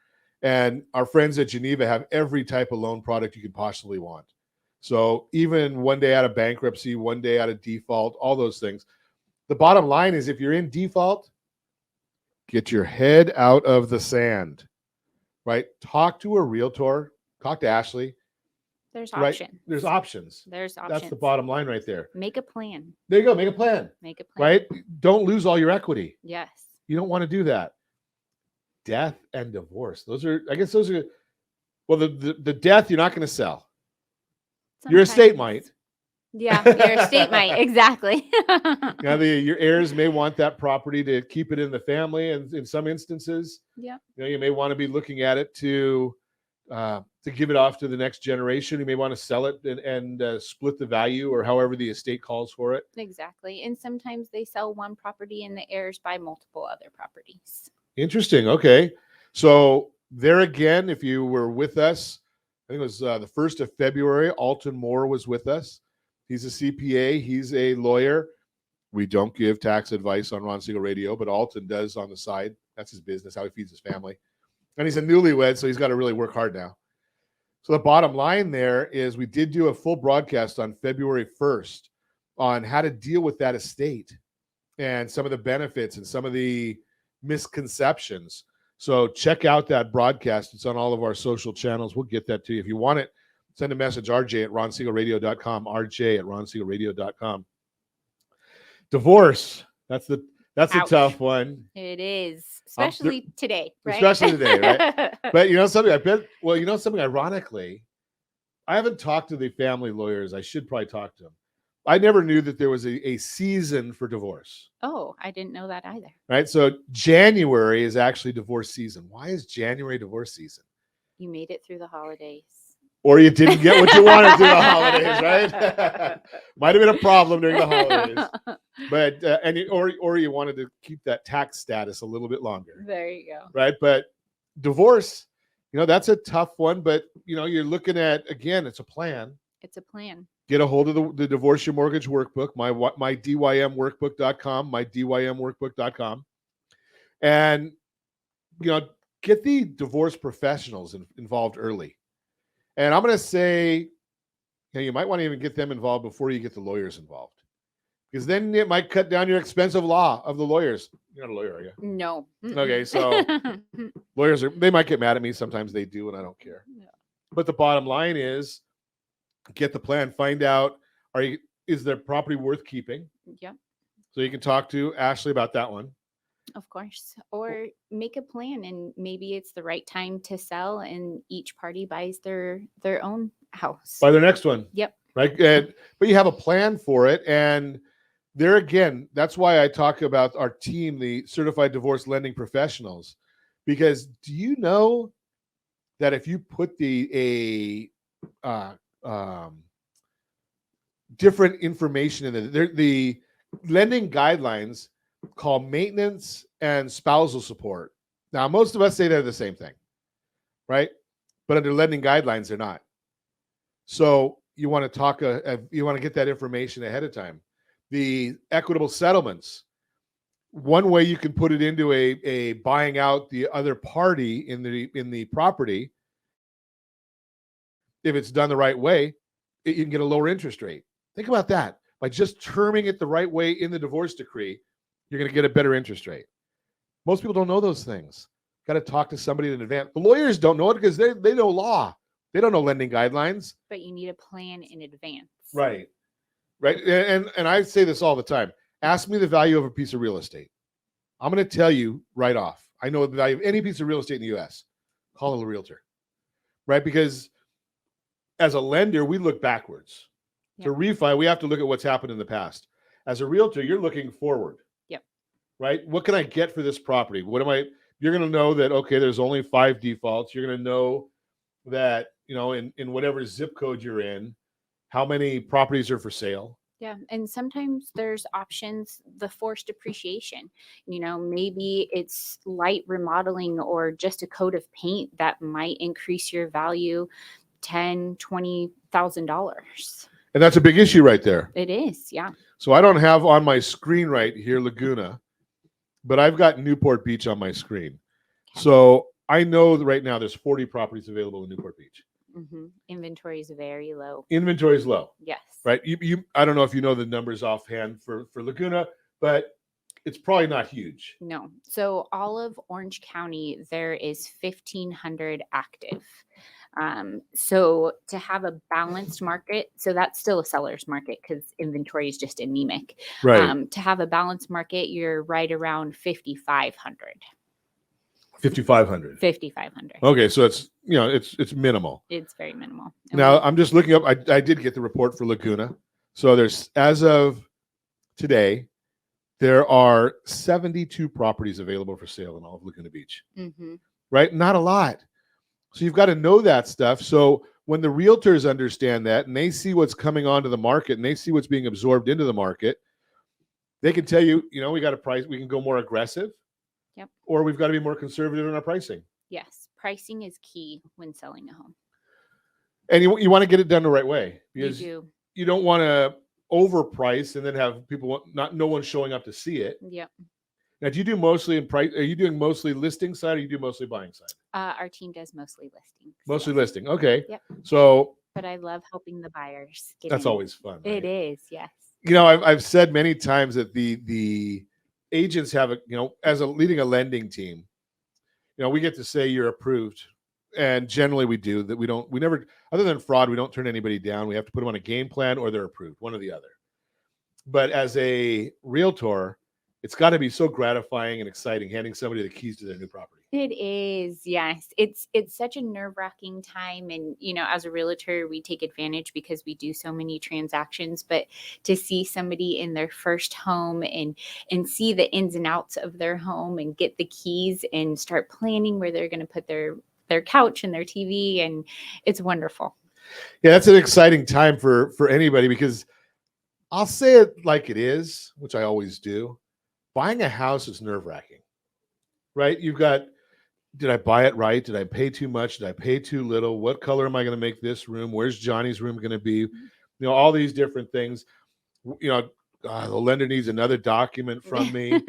And our friends at Geneva have every type of loan product you could possibly want. So even one day out of bankruptcy, one day out of default, all those things. The bottom line is if you're in default, get your head out of the sand, right? Talk to a realtor, talk to Ashley. There's right? options. There's options. There's options. That's the bottom line right there. Make a plan. There you go. Make a plan. Make a plan. Right? Don't lose all your equity. Yes. You don't want to do that. Death and divorce. Those are, well, the death you're not going to sell. Your estate might. Yeah, your estate might. Exactly. Now, your heirs may want that property to keep it in the family, and in some instances, yeah, you may want to be looking at it to give it off to the next generation. You may want to sell it and split the value, or however the estate calls for it. Exactly. And sometimes they sell one property and the heirs buy multiple other properties. Interesting. Okay, so there again, if you were with us, I think it was the 1st of February. Alton Moore was with us. He's a CPA. He's a lawyer. We don't give tax advice on Ron Siegel Radio, but Alton does on the side. That's his business, how he feeds his family. And he's a newlywed, so he's got to really work hard now. So the bottom line there is we did do a full broadcast on February 1st on how to deal with that estate and some of the benefits and some of the misconceptions. So check out that broadcast. It's on all of our social channels. We'll get that to you. If you want it, send a message, rj@ronsiegelradio.com, rj@ronsiegelradio.com. Divorce. That's a tough one. It is, especially today, right? Especially today, right? But something ironically, I haven't talked to the family lawyers. I should probably talk to them. I never knew that there was a season for divorce. Oh, I didn't know that either. Right? So January is actually divorce season. Why is January divorce season? You made it through the holidays. Or you didn't get what you wanted through the holidays, right? Might have been a problem during the holidays. But or you wanted to keep that tax status a little bit longer. There you go. Right? But divorce, that's a tough one. But you're looking at, again, it's a plan. It's a plan. Get a hold of the Divorce Your Mortgage Workbook, my DYMworkbook.com, my DYMworkbook.com. And, get the divorce professionals involved early. And I'm going to say, you might want to even get them involved before you get the lawyers involved. Because then it might cut down your expensive law of the lawyers. You're not a lawyer, are you? No. Okay, so lawyers they might get mad at me. Sometimes they do, and I don't care. No. But the bottom line is, get the plan. Find out, is their property worth keeping? Yeah. So you can talk to Ashley about that one. Of course. Or make a plan, and maybe it's the right time to sell, and each party buys their own house. Buy their next one. Yep. right? But you have a plan for it. And there again, that's why I talk about our team, the Certified Divorce Lending Professionals, because do you know that if you put different information in the lending guidelines call maintenance and spousal support. Now, most of us say they're the same thing, right? But under lending guidelines, they're not. So you want to you want to get that information ahead of time. The equitable settlements. One way you can put it into a buying out the other party in the property, if it's done the right way, you can get a lower interest rate. Think about that. By just terming it the right way in the divorce decree, you're going to get a better interest rate. Most people don't know those things. Got to talk to somebody in advance. The lawyers don't know it because they know law. They don't know lending guidelines. But you need a plan in advance. Right. And I say this all the time. Ask me the value of a piece of real estate. I'm going to tell you right off. I know the value of any piece of real estate in the U.S. Call a realtor. Right? Because as a lender, we look backwards. Yep. To refi, we have to look at what's happened in the past. As a realtor, you're looking forward. Yep. Right? What can I get for this property? You're going to know that, okay, there's only 5 defaults. You're going to know that, in whatever zip code you're in, how many properties are for sale. Yeah. And sometimes there's options, the forced depreciation. Maybe it's light remodeling or just a coat of paint that might increase your value $10,000, $20,000. And that's a big issue right there. It is, yeah. So I don't have on my screen right here Laguna, but I've got Newport Beach on my screen. Okay. So I know that right now there's 40 properties available in Newport Beach. Mm-hmm. Inventory is very low. Inventory is low. Yes. Right. I don't know if you know the numbers offhand for Laguna, but it's probably not huge. No. So all of Orange County, there is 1,500 active. So to have a balanced market, so that's still a seller's market because inventory is just anemic. Right. To have a balanced market, you're right around 5,500. 5,500. 5,500. Okay, so it's it's minimal. It's very minimal. Now I'm just looking up. I did get the report for Laguna. So there's, as of today, there are 72 properties available for sale in all of Laguna Beach. Mm-hmm. Right? Not a lot. So you've got to know that stuff. So when the realtors understand that and they see what's coming onto the market and they see what's being absorbed into the market, they can tell you, we got a price. We can go more aggressive. Yep. Or we've got to be more conservative in our pricing. Yes. Pricing is key when selling a home. And you want to get it done the right way because You do. you don't want to overprice and then have people no one showing up to see it. Yep. Now, do you do mostly in price? Are you doing mostly listing side or you do mostly buying side? Our team does mostly listings. Mostly listing. Okay. Yep. So But I love helping the buyers get that's in. always fun. It Right? is, yes. I've said many times that the agents have as leading a lending team, we get to say you're approved. And generally we do that. We never, other than fraud, we don't turn anybody down. We have to put them on a game plan or they're approved, one or the other. But as a realtor, it's got to be so gratifying and exciting handing somebody the keys to their new property. It is, yes. It's such a nerve-wracking time. And, as a realtor, we take advantage because we do so many transactions. But to see somebody in their first home and see the ins and outs of their home and get the keys and start planning where they're going to put their couch and their TV, and it's wonderful. Yeah, that's an exciting time for anybody because I'll say it like it is, which I always do. Buying a house is nerve-wracking, right? You've got, did I buy it right? Did I pay too much? Did I pay too little? What color am I going to make this room? Where's Johnny's room going to be? All these different things. The lender needs another document from me,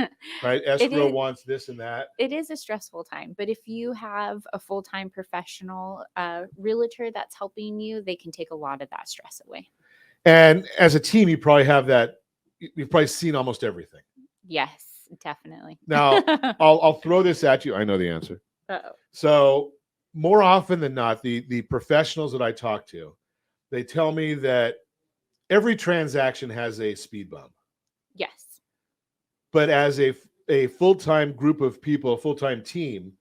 right? Escrow wants this and that. It is a stressful time, but if you have a full-time professional realtor that's helping you, they can take a lot of that stress away. And as a team, you probably have that. You've probably seen almost everything. Yes, definitely. Now, I'll throw this at you. I know the answer. Uh-oh. So more often than not, the professionals that I talk to, they tell me that every transaction has a speed bump. Yes. But as a full-time group of people, a full-time team,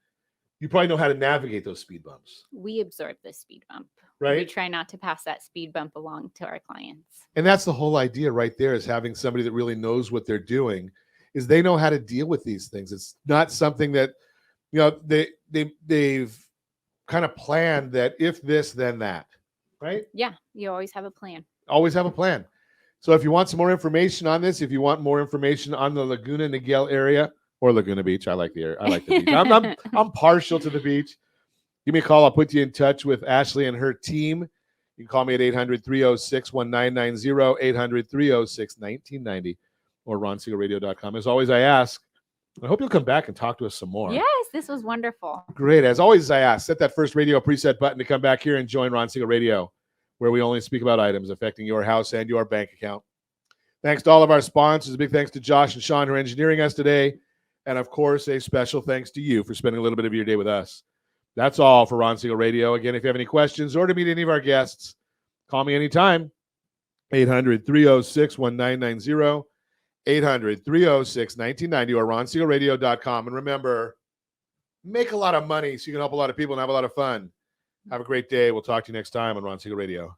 you probably know how to navigate those speed bumps. We absorb the speed bump. We right? try not to pass that speed bump along to our clients. And that's the whole idea right there, is having somebody that really knows what they're doing, is they know how to deal with these things. It's not something that, they've kind of planned that if this, then that, right? Yeah, you always have a plan. Always have a plan. So if you want some more information on this, if you want more information on the Laguna Niguel area or Laguna Beach, I like the area. I like the beach. I'm partial to the beach. Give me a call. I'll put you in touch with Ashley and her team. You can call me at 800-306-1990, 800-306-1990, or ronsiegelradio.com. As always, I ask, I hope you'll come back and talk to us some more. Yes, this was wonderful. Great. As always, I ask, set that first radio preset button to come back here and join Ron Siegel Radio, where we only speak about items affecting your house and your bank account. Thanks to all of our sponsors. A big thanks to Josh and Sean who are engineering us today. And, of course, a special thanks to you for spending a little bit of your day with us. That's all for Ron Siegel Radio. Again, if you have any questions or to meet any of our guests, call me anytime. 800-306-1990, 800-306-1990, or ronsiegelradio.com. And remember, make a lot of money so you can help a lot of people and have a lot of fun. Have a great day. We'll talk to you next time on Ron Siegel Radio.